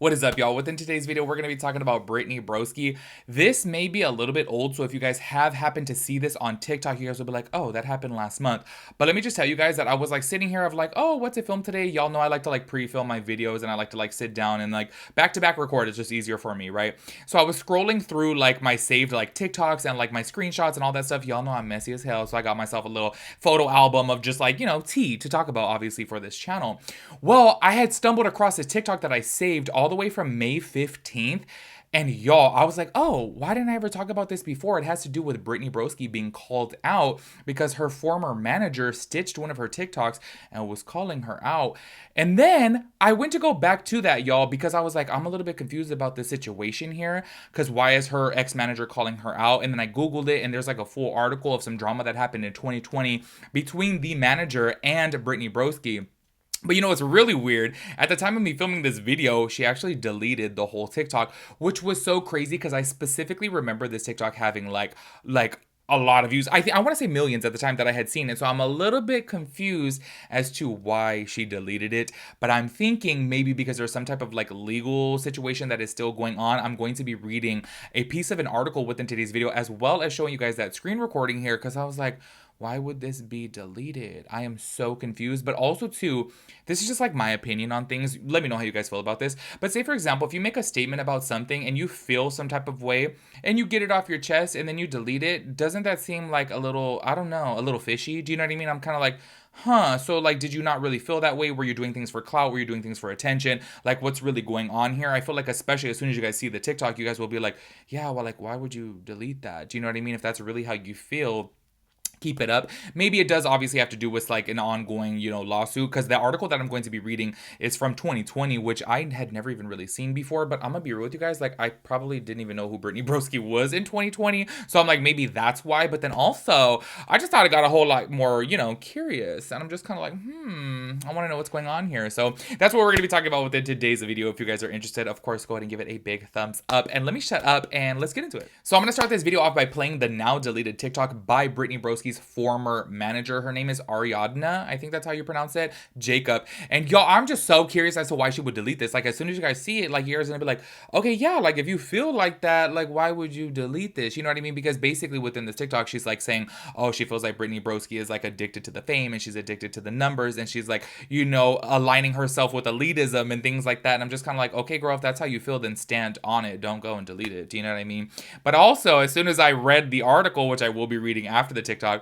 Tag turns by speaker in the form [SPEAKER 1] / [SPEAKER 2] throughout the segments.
[SPEAKER 1] What is up, y'all? Within today's video, we're going to be talking about Brittany Broski. This may be a little bit old, so if you guys have happened to see this on TikTok, you guys will be like, oh, that happened last month. But let me just tell you guys that I was like sitting here of like, oh, what's it film today? Y'all know I like to like pre-film my videos and I like to like sit down and like back-to-back record. It's just easier for me, right? So I was scrolling through like my saved like TikToks and like my screenshots and all that stuff. Y'all know I'm messy as hell, so I got myself a little photo album of just like, tea to talk about, obviously, for this channel. Well, I had stumbled across this TikTok that I saved all the way from May 15th. And y'all, I was like, oh, why didn't I ever talk about this before? It has to do with Brittany Broski being called out because her former manager stitched one of her TikToks and was calling her out. And then I went to go back to that, y'all, because I was like, I'm a little bit confused about the situation here. Because why is her ex manager calling her out? And then I Googled it, and there's like a full article of some drama that happened in 2020 between the manager and Brittany Broski. But you know, it's really weird. At the time of me filming this video, she actually deleted the whole TikTok, which was so crazy because I specifically remember this TikTok having like a lot of views. I want to say millions at the time that I had seen it. So I'm a little bit confused as to why she deleted it. But I'm thinking maybe because there's some type of like legal situation that is still going on. I'm going to be reading a piece of an article within today's video as well as showing you guys that screen recording here because I was like, why would this be deleted? I am so confused. But also, too, this is just like my opinion on things. Let me know how you guys feel about this. But say, for example, if you make a statement about something and you feel some type of way and you get it off your chest and then you delete it, doesn't that seem like a little, I don't know, a little fishy? Do you know what I mean? I'm kind of like, huh, so like, did you not really feel that way? Were you doing things for clout? Were you doing things for attention? Like, what's really going on here? I feel like, especially as soon as you guys see the TikTok, you guys will be like, yeah, well, like, why would you delete that? Do you know what I mean? If that's really how you feel, keep it up. Maybe it does obviously have to do with like an ongoing, lawsuit, because the article that I'm going to be reading is from 2020, which I had never even really seen before. But I'm gonna be real with you guys, like I probably didn't even know who Brittany Broski was in 2020, so I'm like, maybe that's why. But then also I just thought it got a whole lot more, curious, and I'm just kind of like, I want to know what's going on here. So that's what we're gonna be talking about within today's video. If you guys are interested, of course, go ahead and give it a big thumbs up, and let me shut up and let's get into it. So I'm gonna start this video off by playing the now deleted TikTok by Brittany Broski former manager. Her name is Ariadna. I think that's how you pronounce it. Jacob. And y'all, I'm just so curious as to why she would delete this. Like, as soon as you guys see it, like, you're gonna be like, okay, yeah, like, if you feel like that, like, why would you delete this? You know what I mean? Because basically within this TikTok, she's like saying, oh, she feels like Brittany Broski is like addicted to the fame and she's addicted to the numbers and she's like, aligning herself with elitism and things like that. And I'm just kind of like, okay, girl, if that's how you feel, then stand on it. Don't go and delete it. Do you know what I mean? But also, as soon as I read the article, which I will be reading after the TikTok,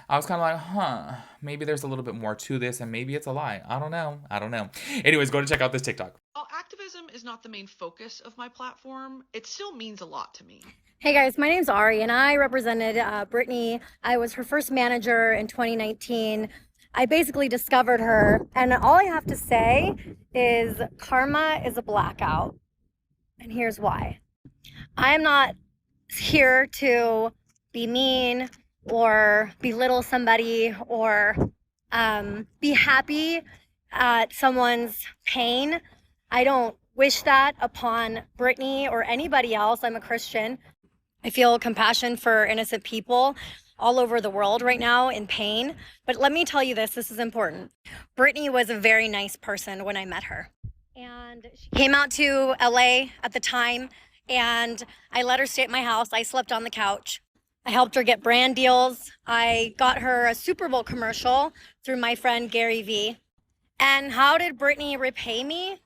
[SPEAKER 1] I was kind of like, maybe there's a little bit more to this and maybe it's a lie. I don't know. Anyways, go to check out this TikTok.
[SPEAKER 2] While activism is not the main focus of my platform, it still means a lot to me.
[SPEAKER 3] Hey guys, my name's Ari and I represented Brittany. I was her first manager in 2019. I basically discovered her, and all I have to say is karma is a blackout. And here's why. I am not here to be mean or belittle somebody or be happy at someone's pain. I don't wish that upon Brittany or anybody else. I'm a Christian. I feel compassion for innocent people all over the world right now in pain. But let me tell you this is important. Brittany was a very nice person when I met her. And she came out to LA at the time, and I let her stay at my house. I slept on the couch. I helped her get brand deals. I got her a Super Bowl commercial through my friend Gary Vee. And how did Brittany repay me?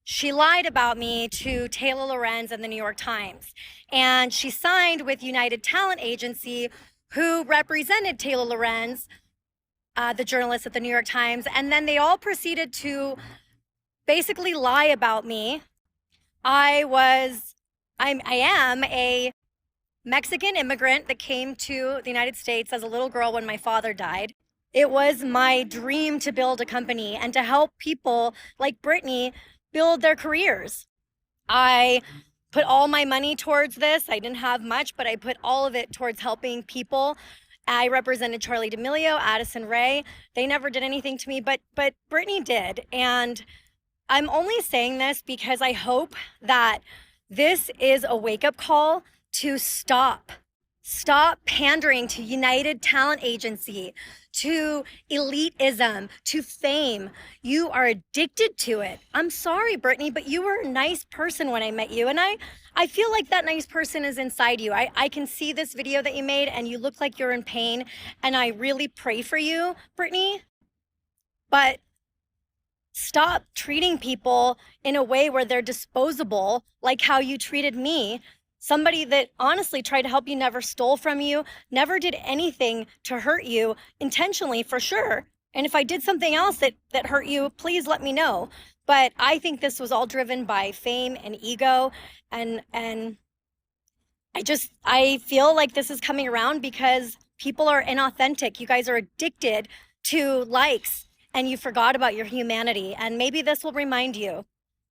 [SPEAKER 3] She lied about me to Taylor Lorenz and the New York Times. And she signed with United Talent Agency, who represented Taylor Lorenz, the journalist at the New York Times. And then they all proceeded to basically lie about me. I am a Mexican immigrant that came to the United States as a little girl when my father died. It was my dream to build a company and to help people like Brittany build their careers. I put all my money towards this. I didn't have much, but I put all of it towards helping people. I represented Charlie D'Amelio, Addison Rae. They never did anything to me, but Brittany did. And I'm only saying this because I hope that this is a wake-up call to stop Stop pandering to United Talent Agency, to elitism, to fame. You are addicted to it. I'm sorry, Brittany, but you were a nice person when I met you. And I feel like that nice person is inside you. I can see this video that you made and you look like you're in pain. And I really pray for you, Brittany. But stop treating people in a way where they're disposable, like how you treated me. Somebody that honestly tried to help you, never stole from you, never did anything to hurt you intentionally, for sure. And if I did something else that hurt you, please let me know. But I think this was all driven by fame and ego. And I feel like this is coming around because people are inauthentic. You guys are addicted to likes and you forgot about your humanity. And maybe this will remind you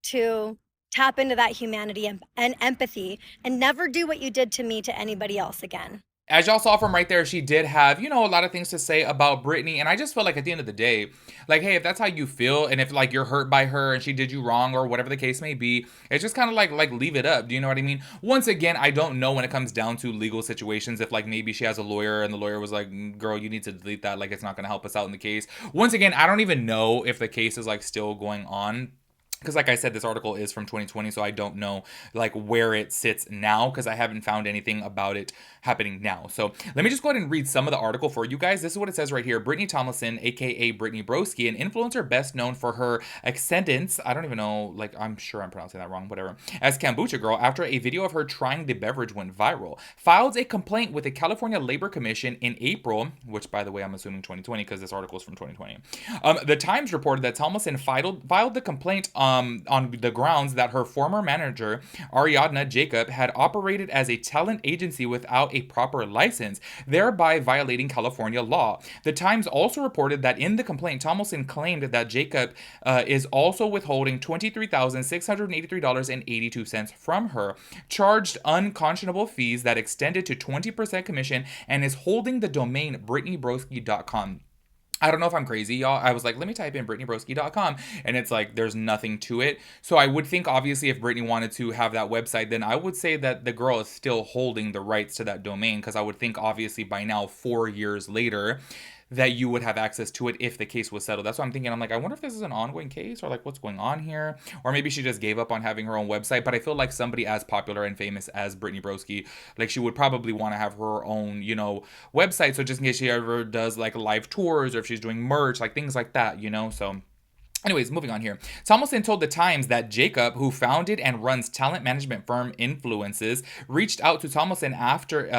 [SPEAKER 3] to tap into that humanity and empathy and never do what you did to me to anybody else again.
[SPEAKER 1] As y'all saw from right there, she did have, a lot of things to say about Brittany. And I just feel like at the end of the day, like, hey, if that's how you feel and if like you're hurt by her and she did you wrong or whatever the case may be, it's just kind of like leave it up. Do you know what I mean? Once again, I don't know when it comes down to legal situations if like maybe she has a lawyer and the lawyer was like, girl, you need to delete that. Like it's not going to help us out in the case. Once again, I don't even know if the case is like still going on. Because like I said, this article is from 2020, so I don't know like where it sits now because I haven't found anything about it happening now. So let me just go ahead and read some of the article for you guys. This is what it says right here. Brittany Tomlinson, aka Brittany Broski, an influencer best known for her ascendance, I don't even know, like I'm sure I'm pronouncing that wrong, whatever, as Kombucha Girl, after a video of her trying the beverage went viral, filed a complaint with the California Labor Commission in April, which by the way, I'm assuming 2020 because this article is from 2020. The Times reported that Tomlinson filed the complaint on the grounds that her former manager, Ariadna Jacob, had operated as a talent agency without a proper license, thereby violating California law. The Times also reported that in the complaint, Tomlinson claimed that Jacob is also withholding $23,683.82 from her, charged unconscionable fees that extended to 20% commission, and is holding the domain BrittanyBroski.com. I don't know if I'm crazy, y'all. I was like, let me type in BrittanyBroski.com, and it's like, there's nothing to it. So I would think, obviously, if Brittany wanted to have that website, then I would say that the girl is still holding the rights to that domain, because I would think, obviously, by now, 4 years later, that you would have access to it if the case was settled. That's what I'm thinking. I'm like, I wonder if this is an ongoing case or like what's going on here. Or maybe she just gave up on having her own website. But I feel like somebody as popular and famous as Brittany Broski, like she would probably want to have her own, website. So just in case she ever does like live tours or if she's doing merch, like things like that, So anyways, moving on here. Tomlinson told The Times that Jacob, who founded and runs talent management firm Influences, reached out to Tomlinson after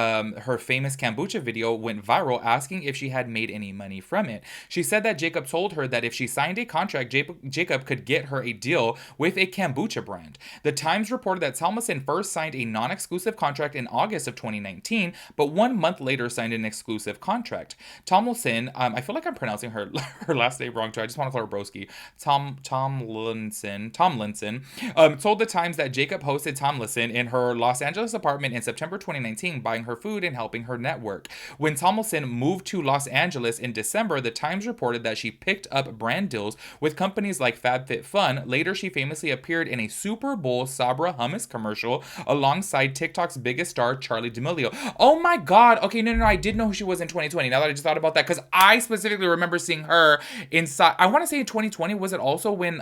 [SPEAKER 1] her famous kombucha video went viral, asking if she had made any money from it. She said that Jacob told her that if she signed a contract, Jacob could get her a deal with a kombucha brand. The Times reported that Tomlinson first signed a non-exclusive contract in August of 2019, but 1 month later signed an exclusive contract. Tomlinson, I feel like I'm pronouncing her last name wrong too. I just want to call her Broski. Tomlinson told The Times that Jacob hosted Tomlinson in her Los Angeles apartment in September 2019, buying her food and helping her network. When Tomlinson moved to Los Angeles in December, The Times reported that she picked up brand deals with companies like FabFitFun. Later, she famously appeared in a Super Bowl Sabra hummus commercial alongside TikTok's biggest star, Charli D'Amelio. Oh my God. Okay, no, I did know who she was in 2020. Now that I just thought about that, because I specifically remember seeing her inside, I want to say in 2020, was it also when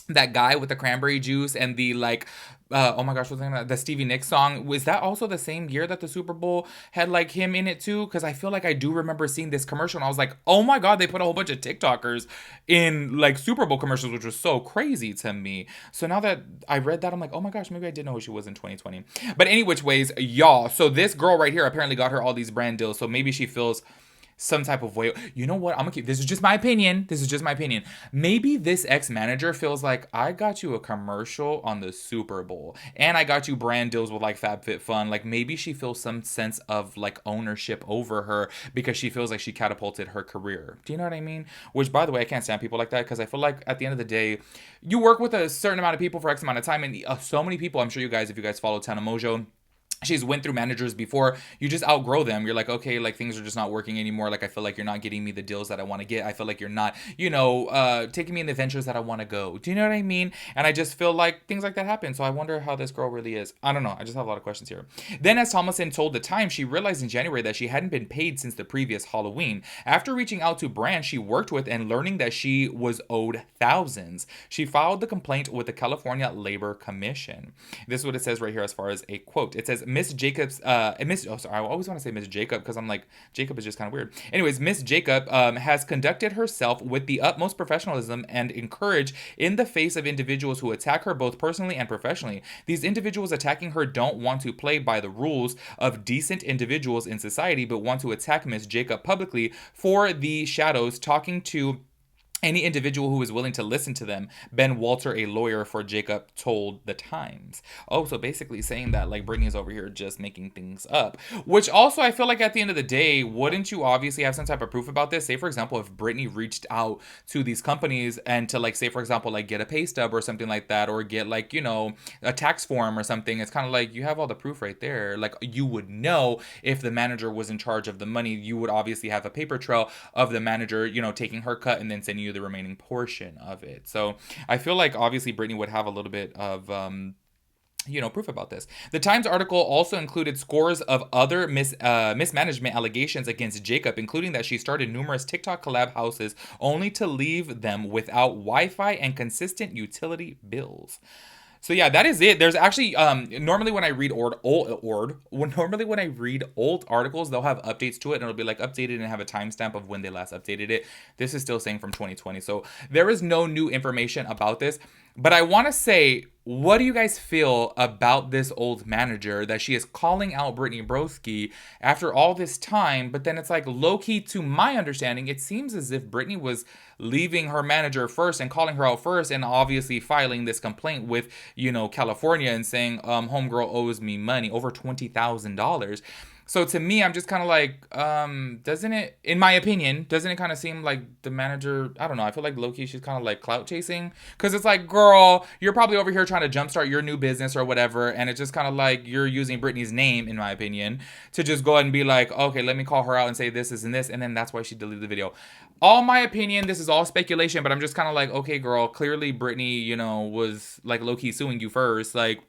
[SPEAKER 1] that guy with the cranberry juice and the like oh my gosh, what's the name of that? The Stevie Nicks song, was that also the same year that the Super Bowl had like him in it too? Because I feel like I do remember seeing this commercial and I was like, oh my God, they put a whole bunch of TikTokers in like Super Bowl commercials, which was so crazy to me. So now that I read that, I'm like, oh my gosh, maybe I did know who she was in 2020. But any which ways, y'all, so this girl right here apparently got her all these brand deals, so maybe she feels some type of way. You know what? I'm gonna keep this. Is just my opinion. Maybe this ex-manager feels like, I got you a commercial on the Super Bowl and I got you brand deals with like FabFitFun. Like maybe she feels some sense of like ownership over her because she feels like she catapulted her career. Do you know what I mean? Which, by the way, I can't stand people like that, because I feel like at the end of the day, you work with a certain amount of people for X amount of time, and so many people, I'm sure you guys, if you guys follow Tana Mojo, she's went through managers before. You just outgrow them. You're like, okay, like things are just not working anymore. Like I feel like you're not getting me the deals that I want to get. I feel like you're not, taking me in the ventures that I want to go. Do you know what I mean? And I just feel like things like that happen. So I wonder how this girl really is. I don't know. I just have a lot of questions here. Then, as Thomason told the Times, she realized in January that she hadn't been paid since the previous Halloween. After reaching out to brands she worked with and learning that she was owed thousands, she filed the complaint with the California Labor Commission. This is what it says right here as far as a quote. It says, Miss Jacobs, I always want to say Miss Jacob because I'm like, Jacob is just kind of weird. Anyways, Miss Jacob has conducted herself with the utmost professionalism and courage in the face of individuals who attack her both personally and professionally. These individuals attacking her don't want to play by the rules of decent individuals in society, but want to attack Miss Jacob publicly for the shadows, talking to any individual who is willing to listen to them. Ben Walter, a lawyer for Jacob, told the Times. Oh, so basically saying that like Brittany's over here just making things up. Which also I feel like at the end of the day, wouldn't you obviously have some type of proof about this? Say for example, if Brittany reached out to these companies and to like say for example like get a pay stub or something like that, or get like a tax form or something, it's kind of like you have all the proof right there. Like you would know if the manager was in charge of the money. You would obviously have a paper trail of the manager, taking her cut and then sending you the remaining portion of it. So I feel like obviously Brittany would have a little bit of proof about this. The Times article also included scores of other mismanagement allegations against Jacob, including that she started numerous TikTok collab houses only to leave them without Wi-Fi and consistent utility bills. So yeah, that is it. There's actually normally when I read when I read old articles, they'll have updates to it and it'll be like updated and have a timestamp of when they last updated it. This is still saying from 2020. So there is no new information about this. But I want to say, what do you guys feel about this old manager that she is calling out Brittany Broski after all this time? But then it's like low-key, to my understanding, it seems as if Brittany was leaving her manager first and calling her out first and obviously filing this complaint with, California and saying, homegirl owes me money, over $20,000. So to me, I'm just kind of like, doesn't it, in my opinion, doesn't it kind of seem like the manager, I don't know, I feel like low-key she's kind of like clout chasing? Because it's like, girl, you're probably over here trying to jumpstart your new business or whatever, and it's just kind of like you're using Britney's name, in my opinion, to just go ahead and be like, okay, let me call her out and say this, and this, and then that's why she deleted the video. All my opinion, this is all speculation, but I'm just kind of like, okay, girl, clearly Britney, was like low-key suing you first, like,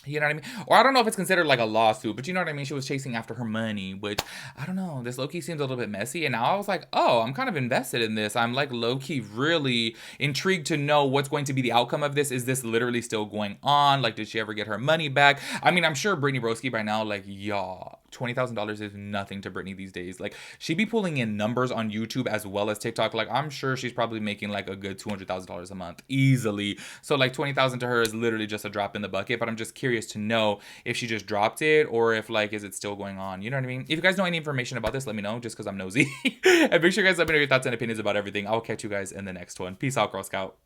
[SPEAKER 1] you know what I mean? Or I don't know if it's considered like a lawsuit, but you know what I mean? She was chasing after her money, which, I don't know, this low-key seems a little bit messy. And now I was like, oh, I'm kind of invested in this. I'm like low-key really intrigued to know what's going to be the outcome of this. Is this literally still going on? Like, did she ever get her money back? I mean, I'm sure Brittany Broski by now, like, y'all, $20,000 is nothing to Brittany these days. Like, she be pulling in numbers on YouTube as well as TikTok. Like, I'm sure she's probably making like a good $200,000 a month easily. So like 20,000 to her is literally just a drop in the bucket. But I'm just curious to know if she just dropped it or if like, is it still going on? You know what I mean? If you guys know any information about this, let me know just because I'm nosy. And make sure you guys let me know your thoughts and opinions about everything. I'll catch you guys in the next one. Peace out, Girl Scout.